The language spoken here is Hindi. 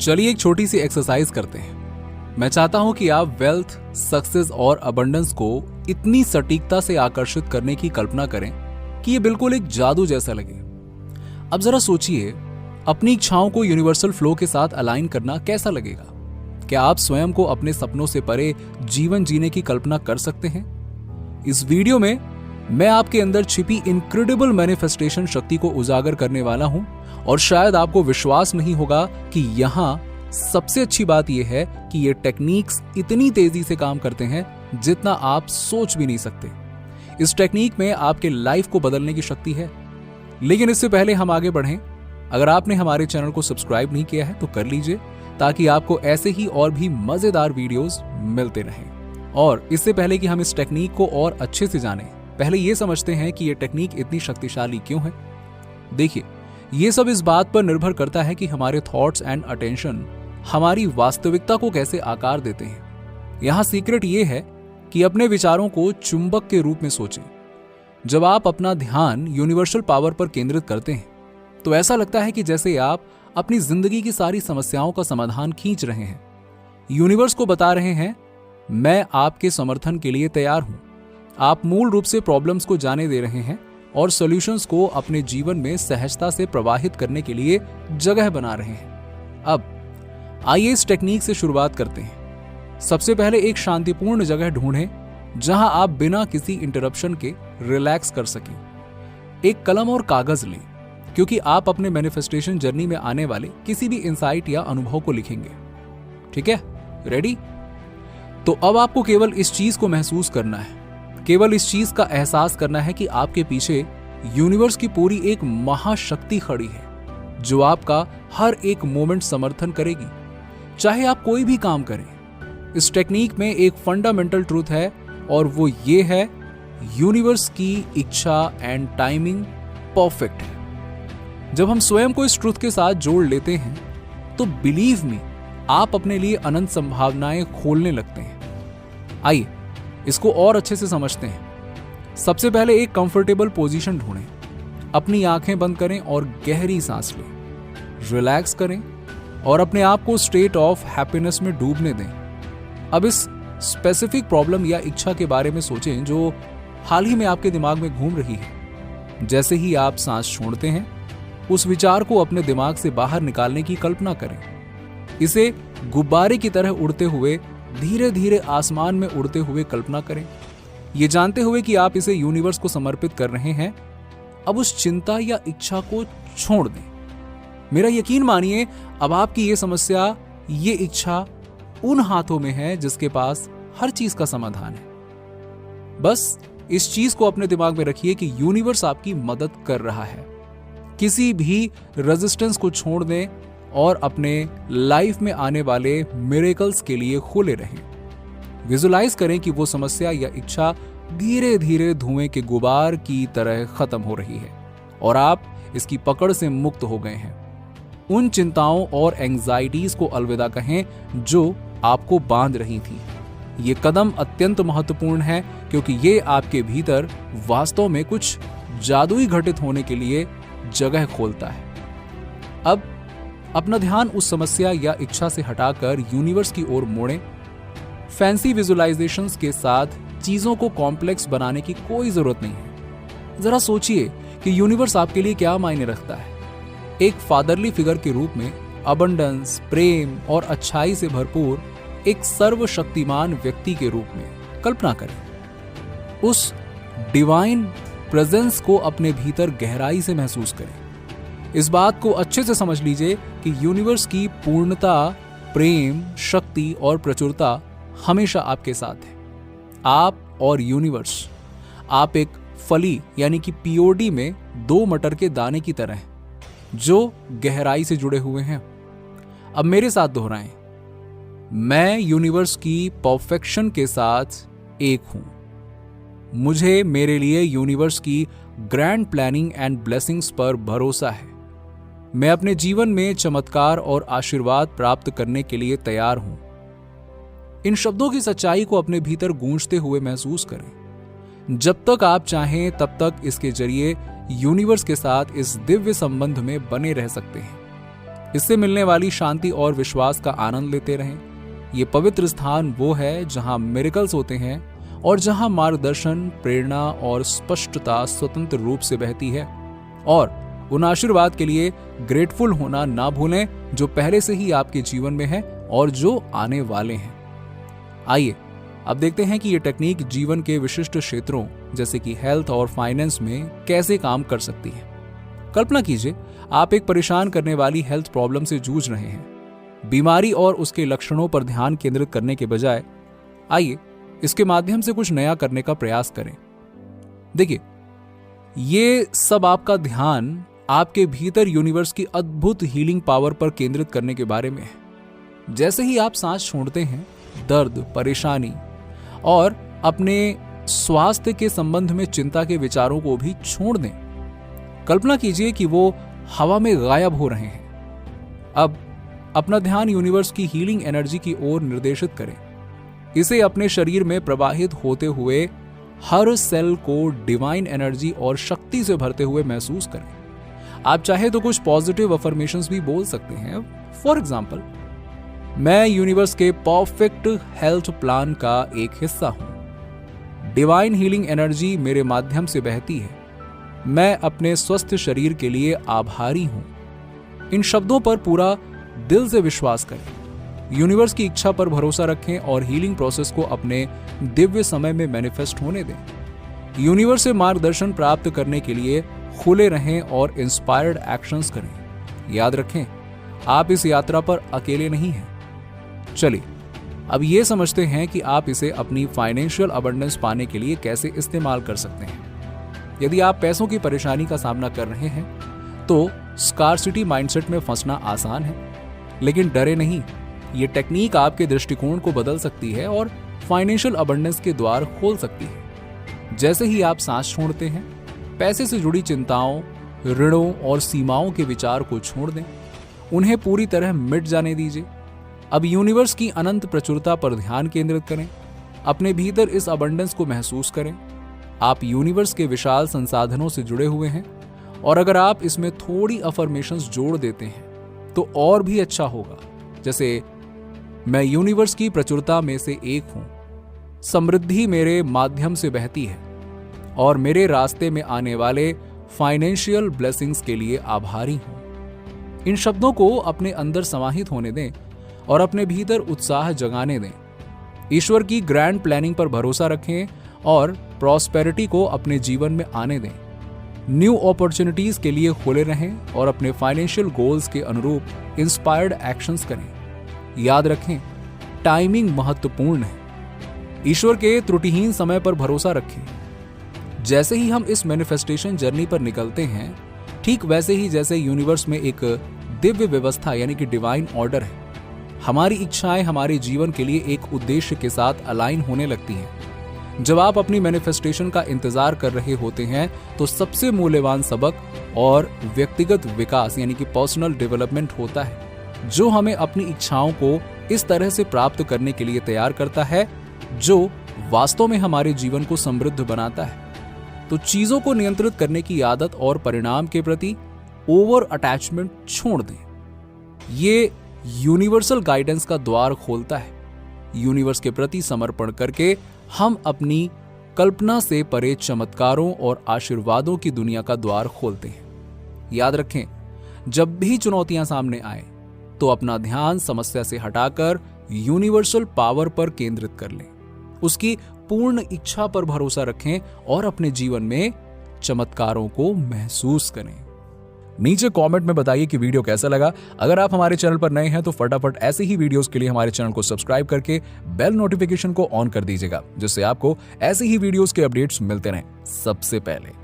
चलिए एक छोटी सी एक्सरसाइज करते हैं। मैं चाहता हूं कि आप वेल्थ, सक्सेस और अबंडेंस को इतनी सटीकता से आकर्षित करने की कल्पना करें कि ये बिल्कुल एक जादू जैसा लगे। अब जरा सोचिए, अपनी इच्छाओं को यूनिवर्सल फ्लो के साथ अलाइन करना कैसा लगेगा? क्या आप स्वयं को अपने सपनों से परे जीवन जीने की कल्पना कर सकते हैं? इस वीडियो में मैं आपके अंदर छिपी इनक्रेडिबल मैनिफेस्टेशन शक्ति को उजागर करने वाला हूं और शायद आपको विश्वास नहीं होगा कि यहां सबसे अच्छी बात यह है कि ये टेक्निक्स इतनी तेजी से काम करते हैं जितना आप सोच भी नहीं सकते। इस टेक्निक में आपके लाइफ को बदलने की शक्ति है। लेकिन इससे पहले हम आगे बढ़ें, अगर आपने हमारे चैनल को सब्सक्राइब नहीं किया है तो कर लीजिए, ताकि आपको ऐसे ही और भी मजेदार वीडियोस मिलते रहें। और इससे पहले कि हम इस टेक्निक को और अच्छे से जानें, पहले ये समझते हैं कि ये टेक्निक इतनी शक्तिशाली क्यों है। देखिए, ये सब इस बात पर निर्भर करता है कि हमारे थॉट्स एंड अटेंशन हमारी वास्तविकता को कैसे आकार देते हैं। यहाँ सीक्रेट ये है कि अपने विचारों को चुंबक के रूप में सोचें। जब आप अपना ध्यान यूनिवर्सल पावर पर केंद्रित करते हैं तो ऐसा लगता है कि जैसे आप अपनी जिंदगी की सारी समस्याओं का समाधान खींच रहे हैं। यूनिवर्स को बता रहे हैं, मैं आपके समर्थन के लिए तैयार हूं। आप मूल रूप से प्रॉब्लम्स को जाने दे रहे हैं और सॉल्यूशंस को अपने जीवन में सहजता से प्रवाहित करने के लिए जगह बना रहे हैं। अब आइए इस टेक्निक से शुरुआत करते हैं। सबसे पहले एक शांतिपूर्ण जगह ढूंढें जहां आप बिना किसी इंटरप्शन के रिलैक्स कर सकें। एक कलम और कागज लें, क्योंकि आप अपने मैनिफेस्टेशन जर्नी में आने वाले किसी भी इंसाइट या अनुभव को लिखेंगे। ठीक है, रेडी? तो अब आपको केवल इस चीज को महसूस करना है, केवल इस चीज का एहसास करना है कि आपके पीछे यूनिवर्स की पूरी एक महाशक्ति खड़ी है जो आपका हर एक मोमेंट समर्थन करेगी, चाहे आप कोई भी काम करें। इस टेक्निक में एक फंडामेंटल ट्रूथ है और वो ये है, यूनिवर्स की इच्छा एंड टाइमिंग परफेक्ट है। जब हम स्वयं को इस ट्रूथ के साथ जोड़ लेते हैं तो बिलीव मी, आप अपने लिए अनंत संभावनाएं खोलने लगते हैं। आइए इसको और अच्छे से समझते हैं। सबसे पहले एक कंफर्टेबल पोजीशन ढूंढें, अपनी आंखें बंद करें और गहरी सांस लें, रिलैक्स करें और अपने आप को स्टेट ऑफ हैप्पीनेस में डूबने दें। अब इस स्पेसिफिक प्रॉब्लम या इच्छा के बारे में सोचें जो हाल ही में आपके दिमाग में घूम रही है। जैसे ही आप सांस छोड़ते हैं, उस विचार को अपने दिमाग से बाहर निकालने की कल्पना करें। इसे गुब्बारे की तरह उड़ते हुए, धीरे धीरे आसमान में उड़ते हुए कल्पना करें, ये जानते हुए कि आप इसे यूनिवर्स को समर्पित कर रहे हैं। अब उस चिंता या इच्छा को छोड़ दें। मेरा यकीन मानिए, अब आपकी ये समस्या, ये इच्छा उन हाथों में है जिसके पास हर चीज का समाधान है। बस इस चीज को अपने दिमाग में रखिए कि यूनिवर्स आपकी मदद कर रहा है। किसी भी रेजिस्टेंस को छोड़ दें और अपने लाइफ में आने वाले मिरेकल्स के लिए खुले रहें। विजुलाइज करें कि वो समस्या या इच्छा धीरे धीरे धुएं के गुबार की तरह खत्म हो रही है और आप इसकी पकड़ से मुक्त हो गए हैं। उन चिंताओं और एंजाइटीज को अलविदा कहें जो आपको बांध रही थी। ये कदम अत्यंत महत्वपूर्ण है क्योंकि ये आपके भीतर वास्तव में कुछ जादुई घटित होने के लिए जगह खोलता है। अब अपना ध्यान उस समस्या या इच्छा से हटाकर यूनिवर्स की ओर मोड़ें। फैंसी विजुलाइजेशंस के साथ चीजों को कॉम्प्लेक्स बनाने की कोई जरूरत नहीं है। जरा सोचिए कि यूनिवर्स आपके लिए क्या मायने रखता है। एक फादरली फिगर के रूप में, अबंडेंस, प्रेम और अच्छाई से भरपूर एक सर्वशक्तिमान व्यक्ति के रूप में कल्पना करें। उस डिवाइन प्रेजेंस को अपने भीतर गहराई से महसूस करें। इस बात को अच्छे से समझ लीजिए कि यूनिवर्स की पूर्णता, प्रेम, शक्ति और प्रचुरता हमेशा आपके साथ है। आप और यूनिवर्स, आप एक फली यानी कि पीओडी में 2 मटर के दाने की तरह हैं जो गहराई से जुड़े हुए हैं। अब मेरे साथ दोहराएं, मैं यूनिवर्स की परफेक्शन के साथ एक हूं। मुझे मेरे लिए यूनिवर्स की ग्रैंड प्लानिंग एंड ब्लेसिंग्स पर भरोसा है। मैं अपने जीवन में चमत्कार और आशीर्वाद प्राप्त करने के लिए तैयार हूं। इन शब्दों की सच्चाई को अपने भीतर गूंजते हुए महसूस करें। जब तक आप चाहें तब तक इसके जरिए यूनिवर्स के साथ इस दिव्य संबंध में बने रह सकते हैं। इससे मिलने वाली शांति और विश्वास का आनंद लेते रहें। ये पवित्र स्थान वो है जहां मिरेकल्स होते हैं और जहां मार्गदर्शन, प्रेरणा और स्पष्टता स्वतंत्र रूप से बहती है। और उन आशीर्वाद के लिए ग्रेटफुल होना ना भूलें जो पहले से ही आपके जीवन में है और जो आने वाले हैं। आइए अब देखते हैं कि ये टेक्निक जीवन के विशिष्ट क्षेत्रों जैसे कि हेल्थ और फाइनेंस में कैसे काम कर सकती है। कल्पना कीजिए आप एक परेशान करने वाली हेल्थ प्रॉब्लम से जूझ रहे हैं। बीमारी और उसके लक्षणों पर ध्यान केंद्रित करने के बजाय आइए इसके माध्यम से कुछ नया करने का प्रयास करें। देखिए, ये सब आपका ध्यान आपके भीतर यूनिवर्स की अद्भुत हीलिंग पावर पर केंद्रित करने के बारे में है। जैसे ही आप सांस छोड़ते हैं, दर्द, परेशानी और अपने स्वास्थ्य के संबंध में चिंता के विचारों को भी छोड़ दें। कल्पना कीजिए कि वो हवा में गायब हो रहे हैं। अब अपना ध्यान यूनिवर्स की हीलिंग एनर्जी की ओर निर्देशित करें। इसे अपने शरीर में प्रवाहित होते हुए हर सेल को डिवाइन एनर्जी और शक्ति से भरते हुए महसूस करें। आप चाहे तो कुछ पॉजिटिव अफर्मेशंस भी बोल सकते हैं। फॉर एग्जाम्पल, मैं यूनिवर्स के परफेक्ट हेल्थ प्लान का एक हिस्सा हूं। डिवाइन हीलिंग एनर्जी मेरे माध्यम से बहती है। मैं अपने स्वस्थ शरीर के लिए आभारी हूं। इन शब्दों पर पूरा दिल से विश्वास करें। यूनिवर्स की इच्छा पर भरोसा रखें और हीलिंग प्रोसेस को अपने दिव्य समय में मैनिफेस्ट होने दें। यूनिवर्स से मार्गदर्शन प्राप्त करने के लिए खुले रहें और इंस्पायर्ड एक्शंस करें। याद रखें, आप इस यात्रा पर अकेले नहीं हैं। चलिए अब ये समझते हैं कि आप इसे अपनी फाइनेंशियल अबंडेंस पाने के लिए कैसे इस्तेमाल कर सकते हैं। यदि आप पैसों की परेशानी का सामना कर रहे हैं तो स्कार्सिटी माइंडसेट में फंसना आसान है, लेकिन डरे नहीं। ये टेक्निक आपके दृष्टिकोण को बदल सकती है और फाइनेंशियल अबंडेंस के द्वार खोल सकती है। जैसे ही आप सांस छोड़ते हैं, पैसे से जुड़ी चिंताओं, ऋणों और सीमाओं के विचार को छोड़ दें। उन्हें पूरी तरह मिट जाने दीजिए। अब यूनिवर्स की अनंत प्रचुरता पर ध्यान केंद्रित करें। अपने भीतर इस अबंडेंस को महसूस करें। आप यूनिवर्स के विशाल संसाधनों से जुड़े हुए हैं और अगर आप इसमें थोड़ी अफर्मेशंस जोड़ देते हैं तो और भी अच्छा होगा। जैसे, मैं यूनिवर्स की प्रचुरता में से एक हूं। समृद्धि मेरे माध्यम से बहती है और मेरे रास्ते में आने वाले फाइनेंशियल ब्लेसिंग्स के लिए आभारी हूं। इन शब्दों को अपने अंदर समाहित होने दें और अपने भीतर उत्साह जगाने दें। ईश्वर की ग्रैंड प्लानिंग पर भरोसा रखें और प्रॉस्पेरिटी को अपने जीवन में आने दें। न्यू अपॉर्चुनिटीज के लिए खुले रहें और अपने फाइनेंशियल गोल्स के अनुरूप इंस्पायर्ड एक्शंस करें। याद रखें, टाइमिंग महत्वपूर्ण है। ईश्वर के त्रुटिहीन समय पर भरोसा रखें। जैसे ही हम इस मैनिफेस्टेशन जर्नी पर निकलते हैं, ठीक वैसे ही जैसे यूनिवर्स में एक दिव्य व्यवस्था यानी कि डिवाइन ऑर्डर है, हमारी इच्छाएं हमारे जीवन के लिए एक उद्देश्य के साथ अलाइन होने लगती हैं। जब आप अपनी मैनिफेस्टेशन का इंतजार कर रहे होते हैं तो सबसे मूल्यवान सबक और व्यक्तिगत विकास यानी कि पर्सनल डेवलपमेंट होता है, जो हमें अपनी इच्छाओं को इस तरह से प्राप्त करने के लिए तैयार करता है जो वास्तव में हमारे जीवन को समृद्ध बनाता है। तो चीजों को नियंत्रित करने की आदत और परिणाम के प्रति ओवर अटैचमेंट छोड़ दें। ये यूनिवर्सल गाइडेंस का द्वार खोलता है। यूनिवर्स के प्रति समर्पण करके हम अपनी कल्पना से परे चमत्कारों और आशीर्वादों की दुनिया का द्वार खोलते हैं। याद रखें, जब भी चुनौतियां सामने आए तो अपना ध्यान समस्या से हटाकर यूनिवर्सल पावर पर केंद्रित कर लें। उसकी पूर्ण इच्छा पर भरोसा रखें और अपने जीवन में चमत्कारों को महसूस करें। नीचे कमेंट में बताइए कि वीडियो कैसा लगा। अगर आप हमारे चैनल पर नए हैं तो फटाफट ऐसे ही वीडियोस के लिए हमारे चैनल को सब्सक्राइब करके बेल नोटिफिकेशन को ऑन कर दीजिएगा, जिससे आपको ऐसे ही वीडियोस के अपडेट्स मिलते रहें सबसे पहले।